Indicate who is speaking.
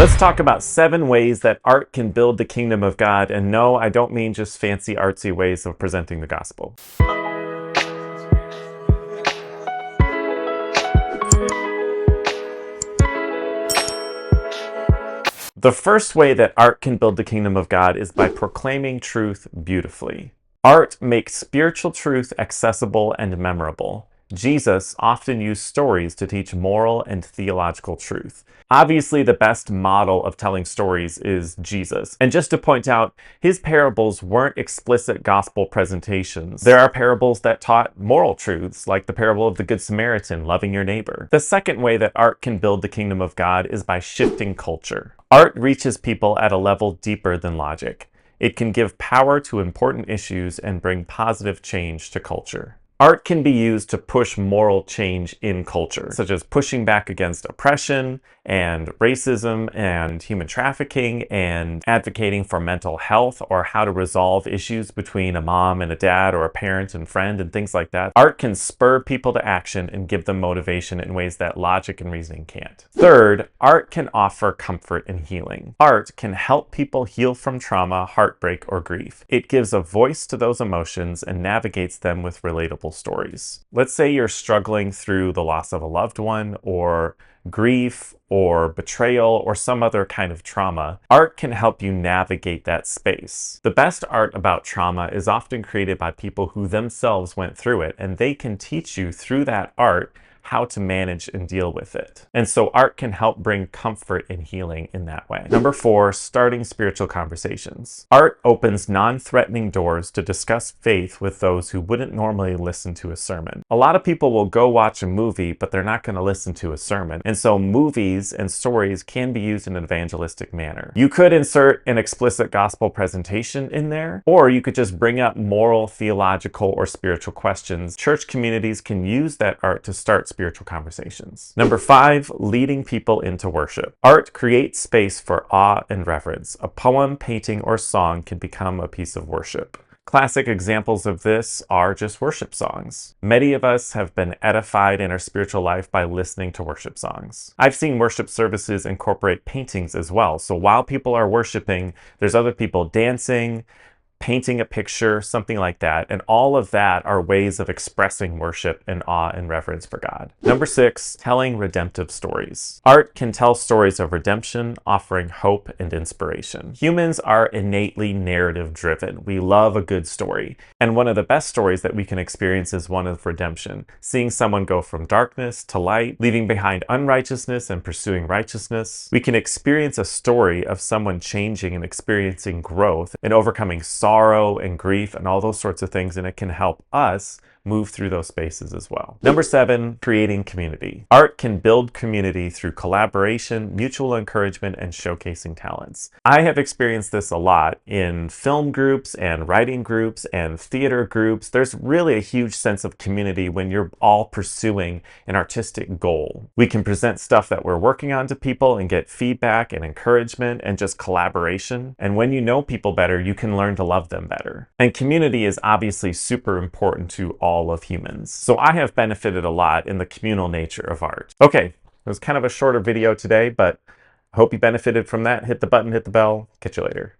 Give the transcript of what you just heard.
Speaker 1: Let's talk about 7 ways that art can build the kingdom of God. And no, I don't mean just fancy artsy ways of presenting the gospel. The first way that art can build the kingdom of God is by proclaiming truth beautifully. Art makes spiritual truth accessible and memorable. Jesus often used stories to teach moral and theological truth. Obviously, the best model of telling stories is Jesus. And just to point out, his parables weren't explicit gospel presentations. There are parables that taught moral truths, like the parable of the Good Samaritan, loving your neighbor. The second way that art can build the kingdom of God is by shifting culture. Art reaches people at a level deeper than logic. It can give power to important issues and bring positive change to culture. Art can be used to push moral change in culture, such as pushing back against oppression and racism and human trafficking and advocating for mental health or how to resolve issues between a mom and a dad or a parent and friend and things like that. Art can spur people to action and give them motivation in ways that logic and reasoning can't. Third, art can offer comfort and healing. Art can help people heal from trauma, heartbreak, or grief. It gives a voice to those emotions and navigates them with relatable stories. Let's say you're struggling through the loss of a loved one or grief or betrayal or some other kind of trauma. Art can help you navigate that space. The best art about trauma is often created by people who themselves went through it, and they can teach you through that art how to manage and deal with it. And so art can help bring comfort and healing in that way. Number 4, starting spiritual conversations. Art opens non-threatening doors to discuss faith with those who wouldn't normally listen to a sermon. A lot of people will go watch a movie, but they're not going to listen to a sermon. And so movies and stories can be used in an evangelistic manner. You could insert an explicit gospel presentation in there, or you could just bring up moral, theological, or spiritual questions. Church communities can use that art to start spiritual conversations. Number 5, leading people into worship. Art creates space for awe and reverence. A poem, painting, or song can become a piece of worship. Classic examples of this are just worship songs. Many of us have been edified in our spiritual life by listening to worship songs. I've seen worship services incorporate paintings as well. So while people are worshiping, there's other people dancing, painting a picture, something like that. And all of that are ways of expressing worship and awe and reverence for God. Number 6, telling redemptive stories. Art can tell stories of redemption, offering hope and inspiration. Humans are innately narrative driven. We love a good story. And one of the best stories that we can experience is one of redemption. Seeing someone go from darkness to light, leaving behind unrighteousness and pursuing righteousness. We can experience a story of someone changing and experiencing growth and overcoming sorrow and grief and all those sorts of things, and it can help us move through those spaces as well. Number 7, creating community. Art can build community through collaboration, mutual encouragement, and showcasing talents. I have experienced this a lot in film groups and writing groups and theater groups. There's really a huge sense of community when you're all pursuing an artistic goal. We can present stuff that we're working on to people and get feedback and encouragement and just collaboration. And when you know people better, you can learn to love them better. And community is obviously super important to all of humans. So I have benefited a lot in the communal nature of art. Okay, it was kind of a shorter video today, but I hope you benefited from that. Hit the button, hit the bell. Catch you later.